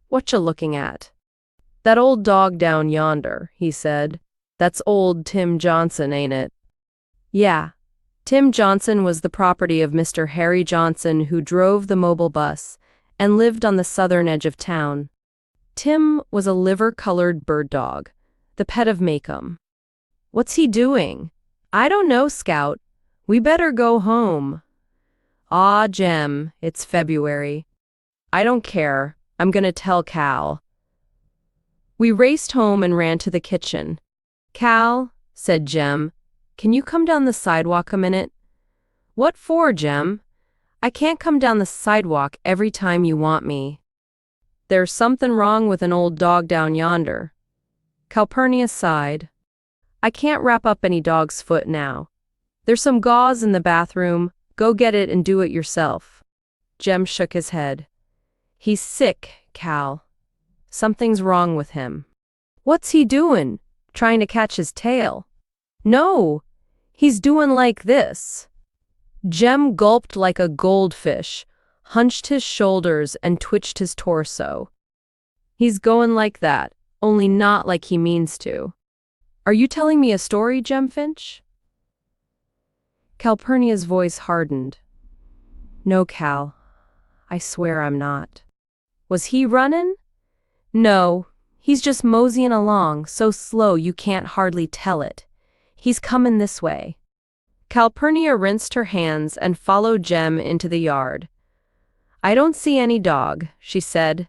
"Whatcha looking at?" "That old dog down yonder," he said. "That's old Tim Johnson, ain't it?" "Yeah." Tim Johnson was the property of Mr. Harry Johnson, who drove the mobile bus and lived on the southern edge of town. Tim was a liver-colored bird dog, the pet of Maycomb. "What's he doing?" "I don't know, Scout. We better go home." "Aw, Jem, it's February." "I don't care. I'm gonna tell Cal." We raced home and ran to the kitchen. "Cal," said Jem, "can you come down the sidewalk a minute?" "What for, Jem?" "I can't come down the sidewalk every time you want me." "There's something wrong with an old dog down yonder." Calpurnia sighed. "I can't wrap up any dog's foot now. There's some gauze in the bathroom. Go get it and do it yourself." Jem shook his head. "He's sick, Cal. Something's wrong with him." "What's he doing? Trying to catch his tail?" "No, he's doing like this." Jem gulped like a goldfish, hunched his shoulders, and twitched his torso. "He's going like that, only not like he means to." "Are you telling me a story, Jem Finch?" Calpurnia's voice hardened. "No, Cal. I swear I'm not." "Was he running?" "No, he's just moseying along, so slow you can't hardly tell it. He's coming this way." Calpurnia rinsed her hands and followed Jem into the yard. "I don't see any dog," she said.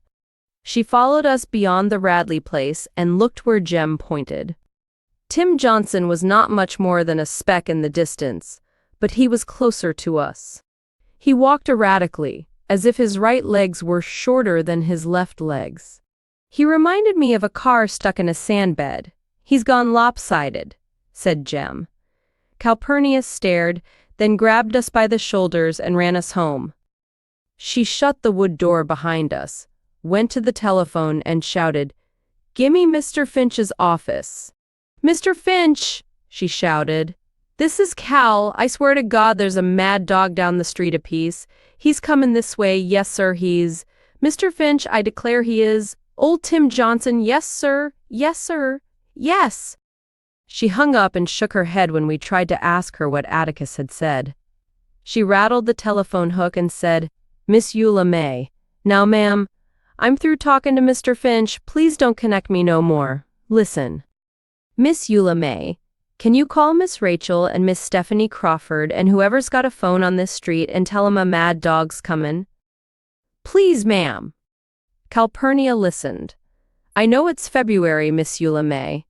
She followed us beyond the Radley place and looked where Jem pointed. Tim Johnson was not much more than a speck in the distance, but he was closer to us. He walked erratically, as if his right legs were shorter than his left legs. He reminded me of a car stuck in a sandbed. "He's gone lopsided," said Jem. Calpurnia stared, then grabbed us by the shoulders and ran us home. She shut the wood door behind us, went to the telephone and shouted, "Gimme Mr. Finch's office." "Mr. Finch," she shouted. "This is Cal. I swear to God there's a mad dog down the street apiece. He's coming this way. Yes, sir, he's. Mr. Finch, I declare he is. Old Tim Johnson. Yes, sir. Yes, sir. Yes." She hung up and shook her head when we tried to ask her what Atticus had said. She rattled the telephone hook and said, "Miss Eula May. Now, ma'am, I'm through talking to Mr. Finch. Please don't connect me no more. Listen. Miss Eula May, can you call Miss Rachel and Miss Stephanie Crawford and whoever's got a phone on this street and tell 'em a mad dog's comin'? Please, ma'am." Calpurnia listened. "I know it's February, Miss Eula May,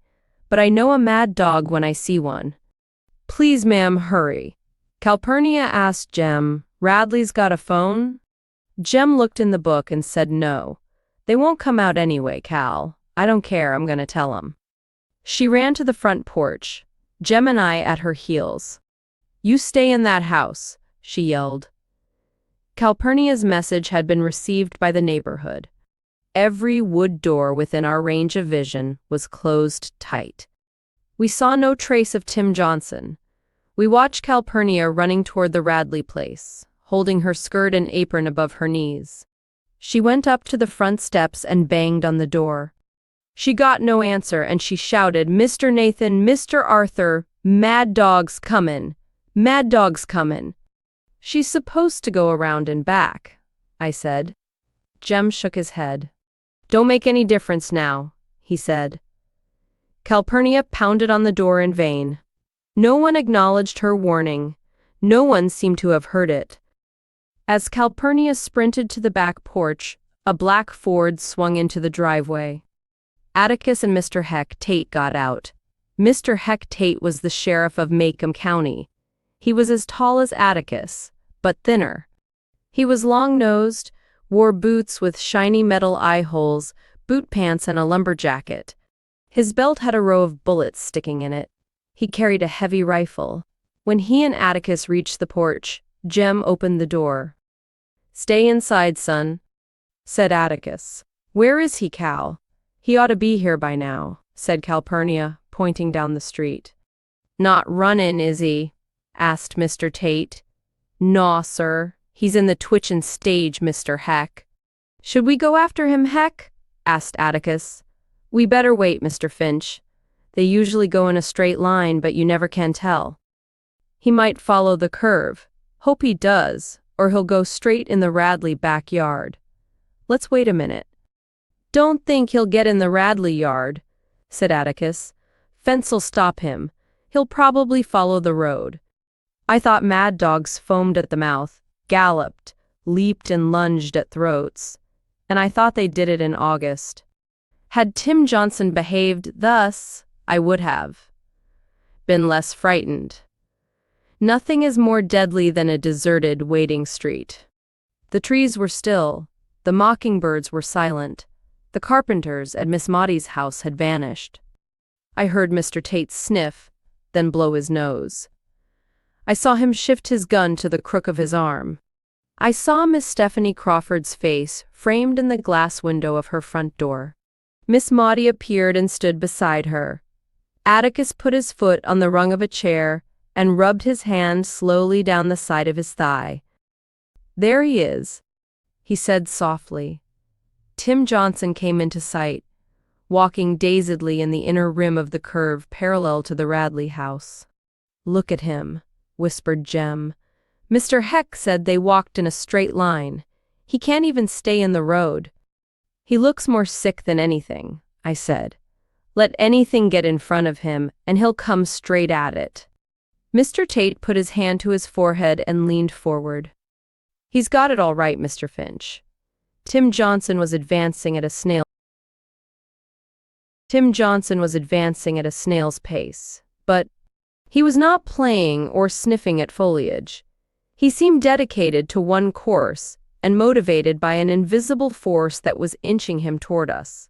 but I know a mad dog when I see one. Please, ma'am, hurry." Calpurnia asked Jem, "Radley's got a phone?" Jem looked in the book and said no. They won't come out anyway, Cal. I don't care, I'm gonna tell 'em. She ran to the front porch, Jem and I at her heels. You stay in that house, she yelled. Calpurnia's message had been received by the neighborhood. Every wood door within our range of vision was closed tight. We saw no trace of Tim Johnson. We watched Calpurnia running toward the Radley place, holding her skirt and apron above her knees. She went up to the front steps and banged on the door. She got no answer and she shouted, "Mr. Nathan, Mr. Arthur, mad dog's comin', mad dog's comin'." She's supposed to go around and back, I said. Jem shook his head. Don't make any difference now, he said. Calpurnia pounded on the door in vain. No one acknowledged her warning. No one seemed to have heard it. As Calpurnia sprinted to the back porch, a black Ford swung into the driveway. Atticus and Mr. Heck Tate got out. Mr. Heck Tate was the sheriff of Macomb County. He was as tall as Atticus, but thinner. He was long-nosed, wore boots with shiny metal eye holes, boot pants and a lumberjacket. His belt had a row of bullets sticking in it. He carried a heavy rifle. When he and Atticus reached the porch, Jem opened the door. Stay inside, son, said Atticus. Where is he, Cal? He ought to be here by now, said Calpurnia, pointing down the street. Not runnin', is he? Asked Mr. Tate. Naw, sir. He's in the twitchin' stage, Mr. Heck. Should we go after him, Heck? Asked Atticus. We better wait, Mr. Finch. They usually go in a straight line, but you never can tell. He might follow the curve. Hope he does, or he'll go straight in the Radley backyard. Let's wait a minute. Don't think he'll get in the Radley yard, said Atticus. Fence'll stop him. He'll probably follow the road. I thought mad dogs foamed at the mouth, galloped, leaped and lunged at throats, and I thought they did it in August. Had Tim Johnson behaved thus, I would have been less frightened. Nothing is more deadly than a deserted, waiting street. The trees were still, the mockingbirds were silent, the carpenters at Miss Maudie's house had vanished. I heard Mr. Tate sniff, then blow his nose. I saw him shift his gun to the crook of his arm. I saw Miss Stephanie Crawford's face framed in the glass window of her front door. Miss Maudie appeared and stood beside her. Atticus put his foot on the rung of a chair and rubbed his hand slowly down the side of his thigh. There he is, he said softly. Tim Johnson came into sight, walking dazedly in the inner rim of the curve parallel to the Radley house. Look at him, whispered Jem. Mr. Heck said they walked in a straight line. He can't even stay in the road. He looks more sick than anything, I said. Let anything get in front of him, and he'll come straight at it. Mr. Tate put his hand to his forehead and leaned forward. He's got it all right, Mr. Finch. Tim Johnson was advancing at a snail's pace, but he was not playing or sniffing at foliage. He seemed dedicated to one course and motivated by an invisible force that was inching him toward us.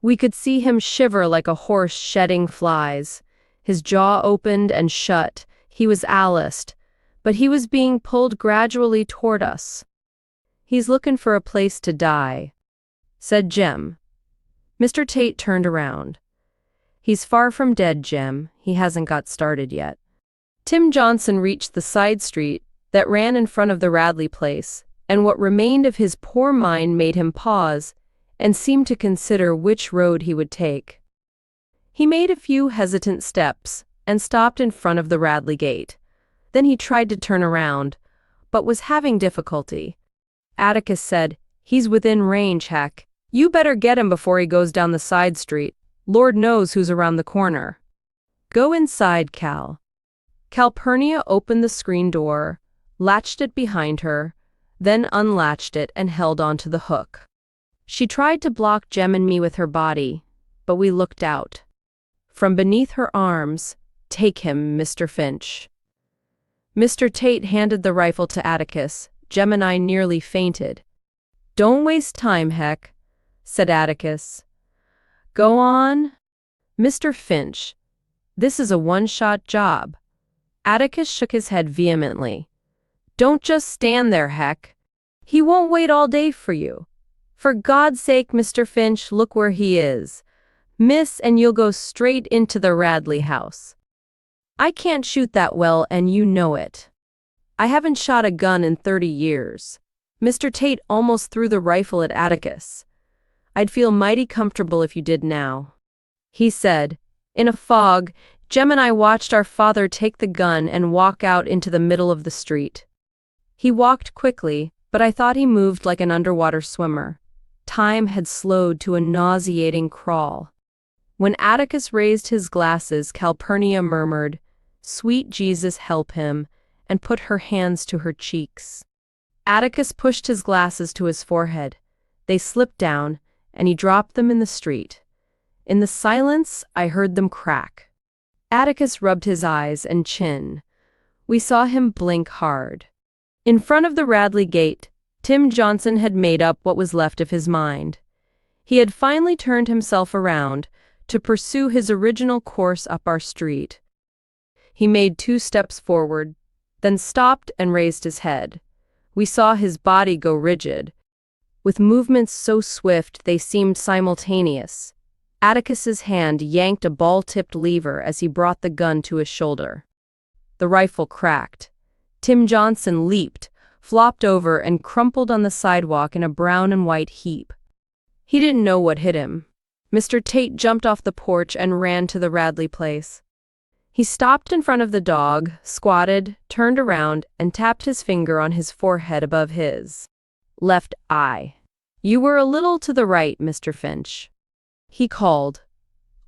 We could see him shiver like a horse shedding flies. His jaw opened and shut. He was Aliced, but he was being pulled gradually toward us. He's looking for a place to die, said Jem. Mr. Tate turned around. He's far from dead, Jem. He hasn't got started yet. Tim Johnson reached the side street that ran in front of the Radley place, and what remained of his poor mind made him pause and seem to consider which road he would take. He made a few hesitant steps and stopped in front of the Radley gate. Then he tried to turn around, but was having difficulty. Atticus said, He's within range, Heck. You better get him before he goes down the side street. Lord knows who's around the corner. Go inside, Cal. Calpurnia opened the screen door, latched it behind her, then unlatched it and held onto the hook. She tried to block Jem and me with her body, but we looked out. From beneath her arms, Take him, Mr. Finch. Mr. Tate handed the rifle to Atticus. Jem and I nearly fainted. Don't waste time, Heck, said Atticus. Go on. Mr. Finch, this is a one-shot job. Atticus shook his head vehemently. Don't just stand there, Heck. He won't wait all day for you. For God's sake, Mr. Finch, look where he is. Miss, and you'll go straight into the Radley house. I can't shoot that well, and you know it. I haven't shot a gun in 30 years. Mr. Tate almost threw the rifle at Atticus. I'd feel mighty comfortable if you did now, he said. In a fog, Jem and I watched our father take the gun and walk out into the middle of the street. He walked quickly, but I thought he moved like an underwater swimmer. Time had slowed to a nauseating crawl. When Atticus raised his glasses, Calpurnia murmured, "Sweet Jesus, help him," and put her hands to her cheeks. Atticus pushed his glasses to his forehead. They slipped down, and he dropped them in the street. In the silence, I heard them crack. Atticus rubbed his eyes and chin. We saw him blink hard. In front of the Radley gate, Tim Johnson had made up what was left of his mind. He had finally turned himself around to pursue his original course up our street. He made 2 steps forward, then stopped and raised his head. We saw his body go rigid. With movements so swift they seemed simultaneous, Atticus's hand yanked a ball-tipped lever as he brought the gun to his shoulder. The rifle cracked. Tim Johnson leaped, flopped over, and crumpled on the sidewalk in a brown and white heap. He didn't know what hit him. Mr. Tate jumped off the porch and ran to the Radley place. He stopped in front of the dog, squatted, turned around, and tapped his finger on his forehead above his left eye. You were a little to the right, Mr. Finch, he called.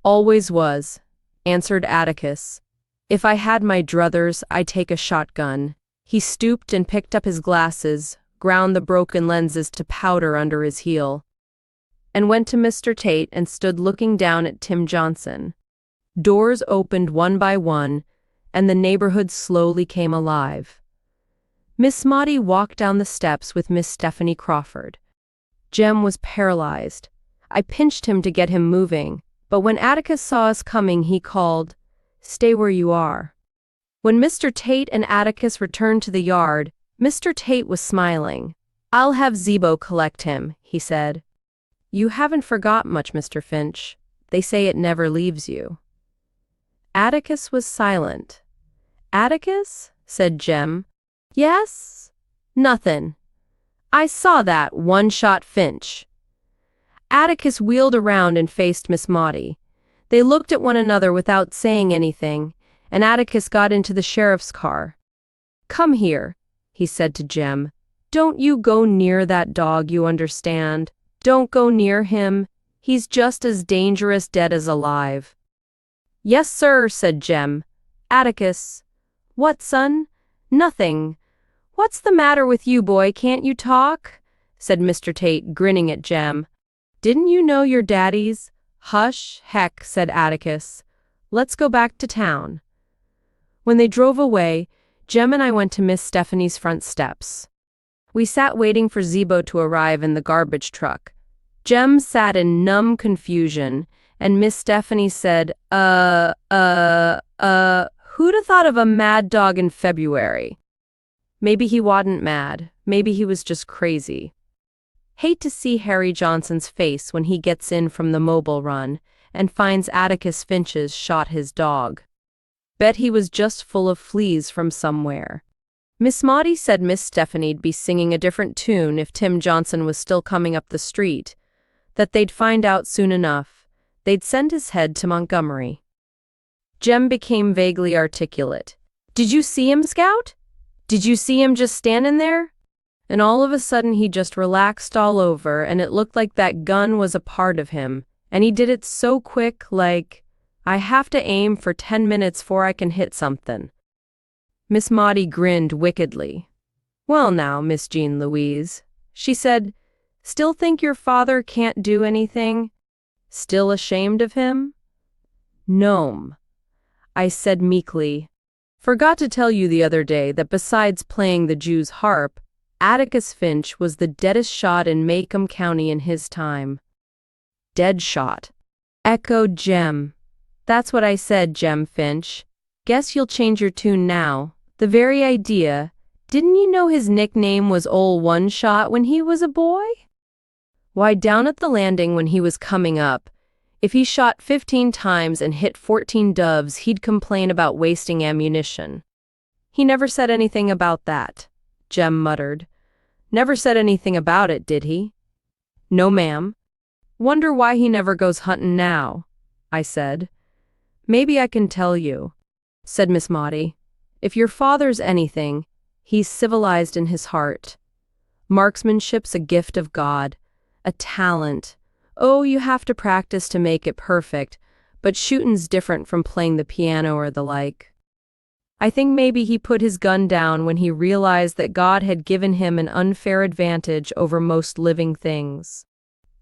Always was, answered Atticus. If I had my druthers, I'd take a shotgun. He stooped and picked up his glasses, ground the broken lenses to powder under his heel, and went to Mr. Tate and stood looking down at Tim Johnson. Doors opened one by one, and the neighborhood slowly came alive. Miss Maudie walked down the steps with Miss Stephanie Crawford. Jem was paralyzed. I pinched him to get him moving, but when Atticus saw us coming, he called, "Stay where you are." When Mr. Tate and Atticus returned to the yard, Mr. Tate was smiling. "I'll have Zebo collect him," he said. "You haven't forgot much, Mr. Finch. They say it never leaves you." Atticus was silent. "Atticus?" said Jem. "Yes? Nothin'. I saw that one-shot Finch." Atticus wheeled around and faced Miss Maudie. They looked at one another without saying anything, and Atticus got into the sheriff's car. "Come here," he said to Jem. "Don't you go near that dog, you understand? Don't go near him. He's just as dangerous dead as alive." "Yes, sir," said Jem. "Atticus." "What, son?" "Nothing." "What's the matter with you, boy? Can't you talk?" said Mr. Tate, grinning at Jem. "Didn't you know your daddies?" "Hush, Heck," said Atticus. "Let's go back to town." When they drove away, Jem and I went to Miss Stephanie's front steps. We sat waiting for Zebo to arrive in the garbage truck. Jem sat in numb confusion, and Miss Stephanie said, who'd have thought of a mad dog in February?" Maybe he wasn't mad. Maybe he was just crazy. Hate to see Harry Johnson's face when he gets in from the mobile run and finds Atticus Finch's shot his dog. Bet he was just full of fleas from somewhere. Miss Maudie said Miss Stephanie'd be singing a different tune if Tim Johnson was still coming up the street, that they'd find out soon enough. They'd send his head to Montgomery. Jem became vaguely articulate. "Did you see him, Scout? Did you see him just standing there?" And all of a sudden he just relaxed all over, and it looked like that gun was a part of him, and he did it so quick, like, I have to aim for 10 minutes before I can hit something. Miss Maudie grinned wickedly. "Well now, Miss Jean Louise," she said, "still think your father can't do anything? Still ashamed of him?" "No'm," I said meekly. "Forgot to tell you the other day that besides playing the Jew's harp, Atticus Finch was the deadest shot in Macomb County in his time." dead shot. Echoed Jem. That's what I said, Jem Finch. Guess you'll change your tune now. The very idea. Didn't you know his nickname was Ol' One Shot when he was a boy? Why, down at the landing when he was coming up, if he shot 15 times and hit 14 doves, he'd complain about wasting ammunition. He never said anything about that, Jem muttered. Never said anything about it, did he? No, ma'am. Wonder why he never goes hunting now, I said. Maybe I can tell you, said Miss Maudie. If your father's anything, he's civilized in his heart. Marksmanship's a gift of God, a talent. Oh, you have to practice to make it perfect, but shootin's different from playing the piano or the like. I think maybe he put his gun down when he realized that God had given him an unfair advantage over most living things.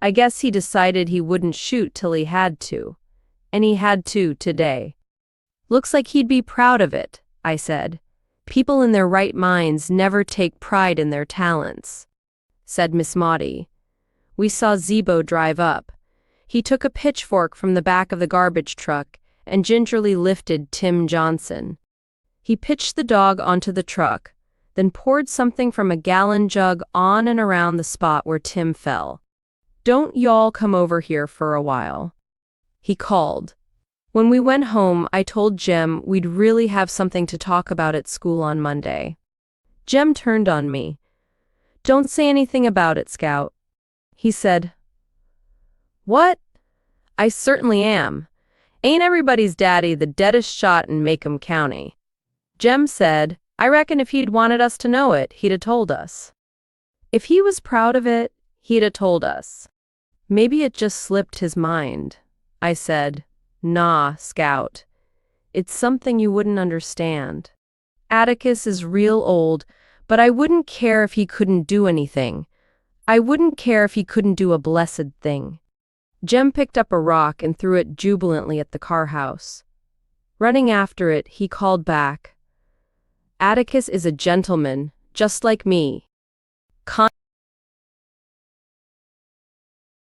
I guess he decided he wouldn't shoot till he had to. And he had to today. Looks like he'd be proud of it, I said. People in their right minds never take pride in their talents, said Miss Maudie. We saw Zebo drive up. He took a pitchfork from the back of the garbage truck and gingerly lifted Tim Johnson. He pitched the dog onto the truck, then poured something from a gallon jug on and around the spot where Tim fell. Don't y'all come over here for a while, he called. When we went home, I told Jem we'd really have something to talk about at school on Monday. Jem turned on me. Don't say anything about it, Scout, he said. What? I certainly am. Ain't everybody's daddy the deadest shot in Macomb County? Jem said, I reckon if he'd wanted us to know it, he'd 'a' told us. If he was proud of it, he'd 'a' told us. Maybe it just slipped his mind, I said. Nah, Scout. It's something you wouldn't understand. Atticus is real old, but I wouldn't care if he couldn't do anything. I wouldn't care if he couldn't do a blessed thing. Jem picked up a rock and threw it jubilantly at the car house. Running after it, he called back, Atticus is a gentleman, just like me.